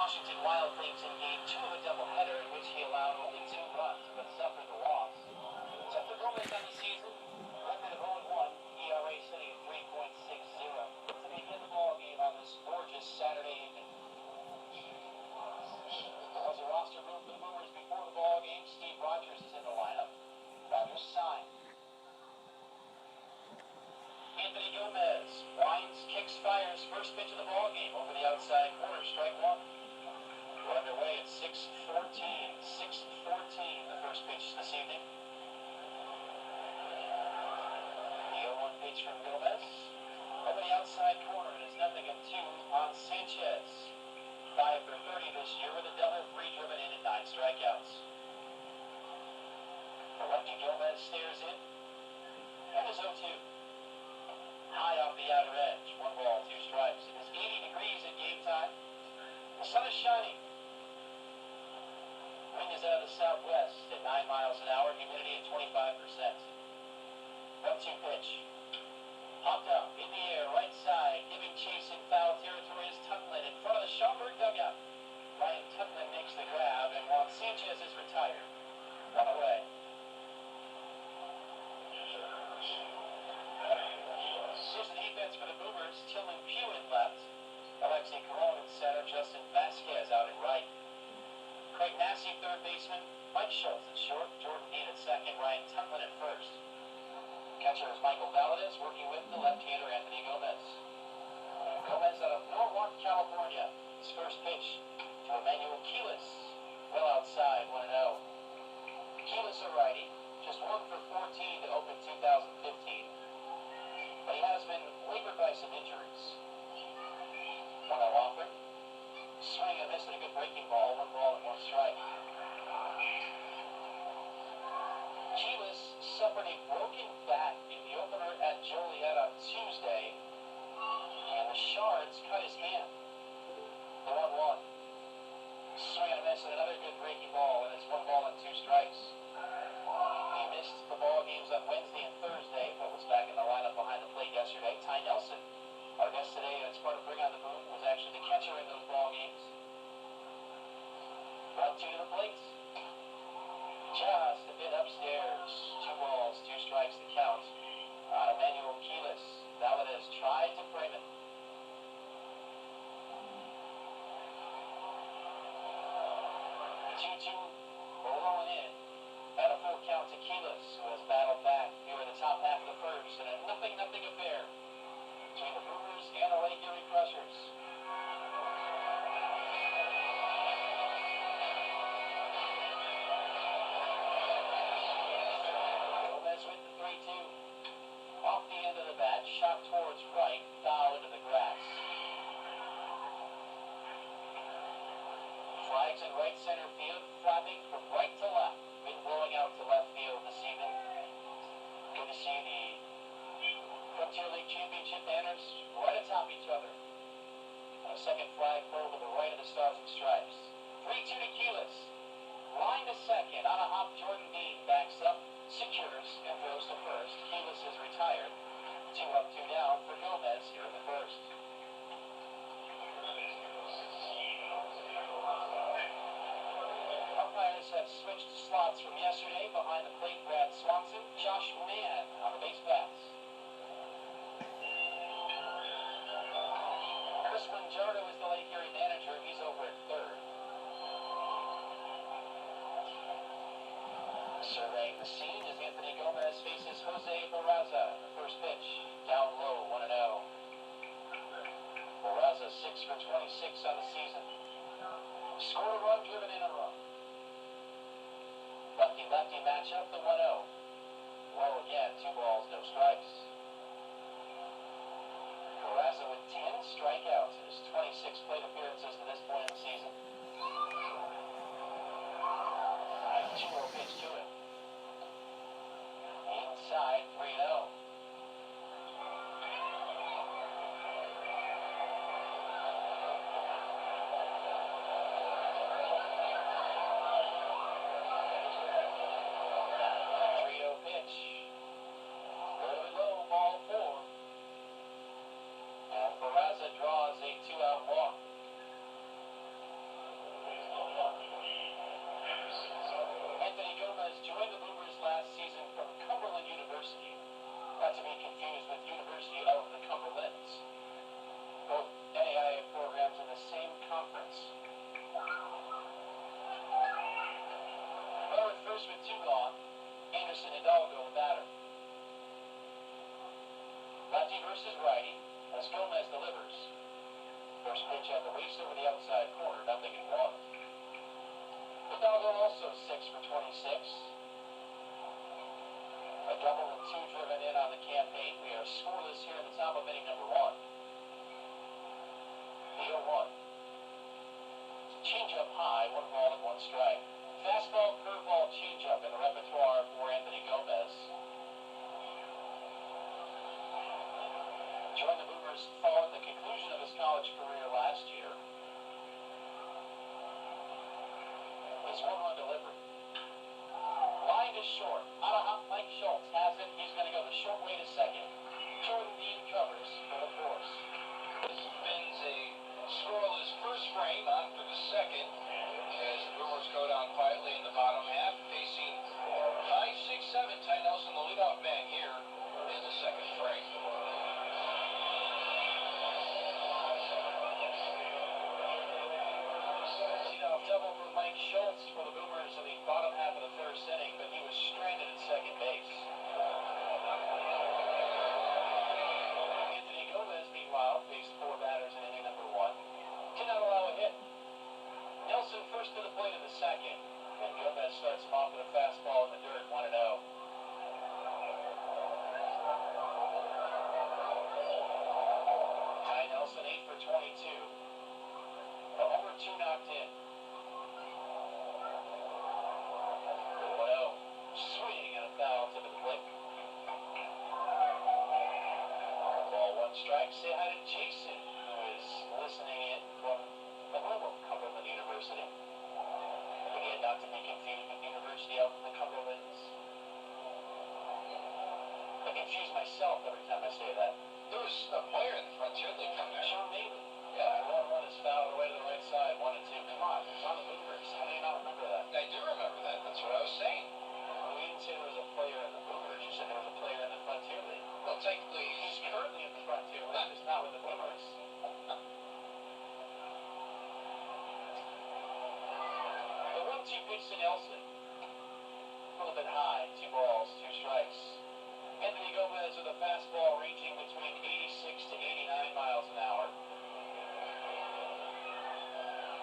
Washington Wild things in Game 2 of a doubleheader in which he allowed only 2 runs but suffered the loss. Chester Gomez on the season, record of 0-1, ERA sitting at 3.60. To begin the ball game on this gorgeous Saturday evening. There was a roster move for the Boomers before the ball game. Steve Rogers is in the lineup. Rogers signed. Anthony Gomez winds, kicks, fires. First pitch of the ball game over the outside corner, strike one. We're underway at 6:14. 6:14, the first pitch this evening. The 0-1 pitch from Gomez. Over the outside corner, it is 0-2 on Sanchez. 5 for 30 this year with a double, 3 driven in and 9 strikeouts. The lefty Gomez stares in. And is 0-2. High off the outer edge. 1 ball, 2 strikes. It is 80 degrees at game time. The sun is shining. Wind is out of the southwest at 9 miles an hour. Humidity at 25%. 1-2 pitch. Popped up in the air, right side. Giving chase in foul territory is Tunlin in front of the Schaumburg dugout. Ryan Tunlin makes the grab, and Juan Sanchez is retired. 1 away. Here's the defense for the Boomers. Tillman Pugh in left. Alexei Caron in center. Justin Vasquez out at right. Craig Massey, third baseman. Mike Schultz at short. Jordan Dean at second. Ryan Tunlin at first. Catcher is Michael Valadez, working with the left-hander Anthony Gomez. Gomez out of Norwalk, California. His first pitch to Emmanuel Kilis. Well outside, 1-0. Kilis a righty. Just 1 for 14 to open 2015. But he has been labored by some injuries. 1-0 offer. Swing and miss and a good breaking ball. 1 ball and 1 strike. Kilis suffered a broken back in the opener at Joliet on Tuesday, and the shards cut his hand. The 1-1. Swing and a miss and another good breaking ball, and it's 1 ball and 2 strikes. He missed the ball games on Wednesday and Thursday, but was back in the lineup behind the plate yesterday. Ty Nelson, our guest today as part of Bring on the Boom, was actually the catcher in those ball games. 1-2 to the plate. Just a bit upstairs. 2 balls, 2 strikes to count on Emmanuel Kilis. Valadez tried to frame it. 2-2, low and in. And a full count to Kilis, who has battled back here in the top half of the first, and a 0-0 affair between the Boomers and the Lake Erie Crushers. Gomez with the 3-2. Off the end of the bat, shot towards right, foul into the grass. Flags in right center field, flapping from right to left. Wind blowing out to left field this evening. Good to see the Frontier League Championship banners right atop each other. And a second flag pole to the right of the Stars and Stripes. 3-2 to Kilis. Line to second. On a hop, Jordan Dean backs up, secures, and throws to first. Kilis is retired. 2 up, 2 down for Gomez here in the first. Umpires have switched slots from yesterday. Behind the plate, Brad Swanson. Josh Mann on the base paths. Chris Mangiardo is the Lake Erie manager. He's over at third. Surveying the scene as Anthony Gomez faces Jose Barraza. The first pitch, down low, 1-0. Barraza 6 for 26 on the season. Scored a run, driven in a run. Lefty-lefty matchup, the 1-0. Low again, 2 balls, no strikes. Barraza with 10 strikeouts in his 26 plate appearances to this point in the season. 2-0 pitch to him. Inside, 3-0. Pitch. Low, Lefty versus righty as Gomez delivers. First pitch at the waist over the outside corner, 0-1. Hidalgo also 6 for 26. A double and two driven in on the campaign. We are scoreless here in the top of inning number 1. The 0-1. Change up high, 1 ball and 1 strike. Fastball, curveball, changeup in the repertoire for Anthony Gomez. Joined the Boomers following the conclusion of his college career last year. His 1-run delivery. Line is short. Out of hop, Mike Schultz has it. He's going to go the short way to second. Jordan Dean covers for the force. This spins a scoreless first frame on for the second as the Boomers go down quietly in the bottom half, facing 5, 6, 7. Ty Nelson, the leadoff man here in the second frame. Leadoff double for Mike Schultz for the Boomers in the bottom half of the first inning, but he was stranded at second base. Anthony Gomez, meanwhile, faced 4 batters in inning number 1. Did not allow a hit. Nelson first to the plate in the second, and Gomez starts him off with a fastball in the dirt, 1-0. Ty Nelson 8 for 22. A homer, 2 knocked in. 1-0. Swing and a foul to the plate. Ball, 1 strike. Say hi to Jason, who is listening in from the home of Cumberland University. Again, not to be confused with the University out in the Cumberlands. I confuse myself every time I say that. There was a player in the Frontier League from there. Sean Navy. Yeah. 1-1 is fouled away to the right side, 1-2. Come on, it's on the Boomers. How do you not remember that? I do remember that. That's what I was saying. We didn't say there was a player in the Boomers. You said there was a player in the Frontier League. Well, technically, He's currently in the Frontier League, just not with the Boomers. The 1-2 pitch to Nelson. A little bit high, 2 balls, 2 strikes. Anthony Gomez with a fastball ranging between 86 to 89 miles an hour.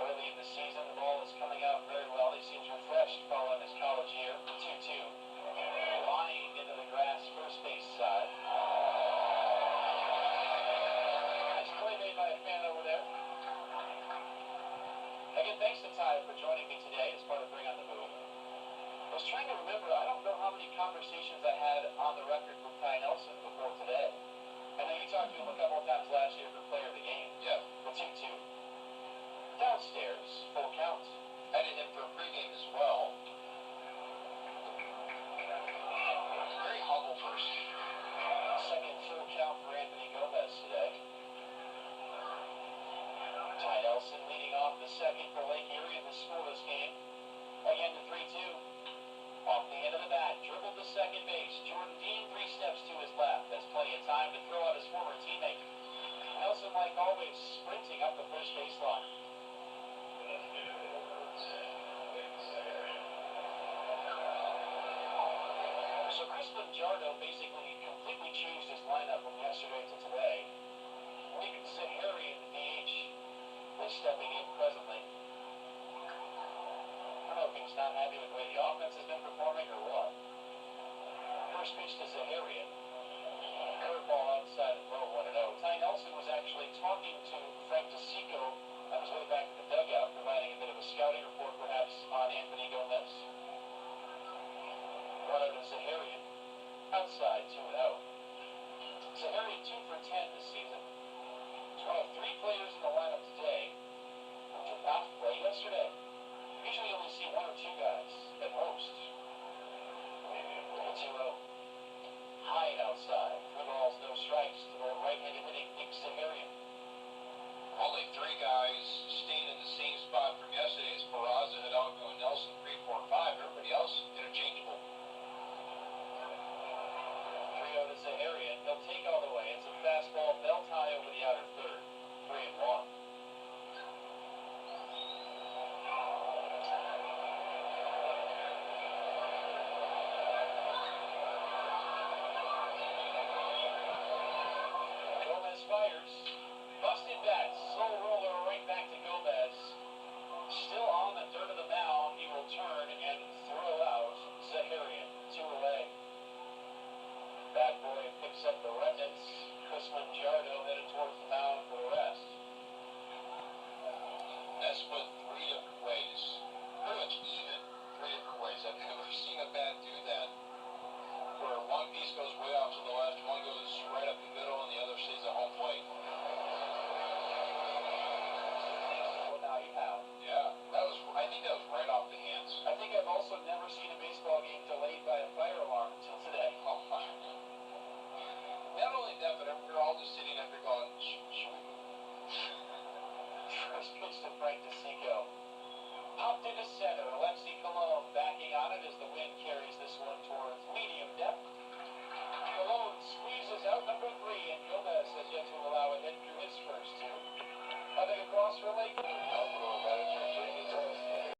Early in the season, the ball is coming out very well. He seems refreshed following his college year. 2-2. Lying into the grass, first base side. Nice play made by a fan over there. Again, thanks to Ty for joining me today as part of Bring on the Move. I was trying to remember, I don't know how many conversations I had on the record with Ty Nelson before today. I know you talked to him a couple of times last year for player of the game. yeah, The 2-2. Downstairs, full count. I did him for a pregame as well. Very humble person. Second full count for Anthony Gomez today. Ty Nelson leading off the second for Lake Erie in the scoreless game. Again to 3-2. Off the end of the bat, dribbled to second base. Jordan Dean 3 steps to his left. Has plenty of time to throw out his former teammate. Nelson, like always, sprinting up the first baseline. So Crispin Jardo basically completely changed his lineup from yesterday to today. Nick Zahari in the DH is stepping in presently. I don't know if he's not happy with the way the offense has been performing or what. First pitch to Zaharian. Curveball outside and low, 1-0. Ty Nelson was actually talking to Frank DeSico on his way back to the dugout, providing a bit of a scouting report perhaps on Anthony Gomez. 1-0 to Zaharian. Outside, 2-0. Zaharian 2 for 10 this season. He's one of 3 players in the lineup today who did not play yesterday. Usually you only see 1 or 2 guys at most. 2-0. High outside. 3 balls, no strikes to the right-handed hitting Nick Zaharian. Only 3 guys staying in the same spot from yesterday is Peraza, Hidalgo, and Nelson, 3, 4, 5. Everybody else interchangeable. 3-0 to Zaharian. He'll take all the way. It's a fastball, belt high over the outer third. 3-1. fires. Busted bat, slow roller right back to Gomez. Still on the dirt of the mound, he will turn and throw out Zaharian. 2 away. Bad boy picks up the remnants. Chris Mangiardo headed towards the mound for the rest. That's split 3 different ways. Pretty much even 3 different ways. I've never seen a bat do that. Where one piece goes way off to the left, one goes right up the middle, and the other stays at home plate. Well, now you have. Yeah, I think that was right off the hands. I think I've also never seen a baseball game delayed by a fire alarm until today. Oh my. Not only that, but we're all just sitting up there going, should we move? First pitch to Frank DeCicco. Popped into center. Alexi Colon backing on it as the wind carries this one towards medium depth. Colon squeezes out number 3, and Gomez has yet to allow a hit through his first 2. Coming across for Lake. I'll throw a better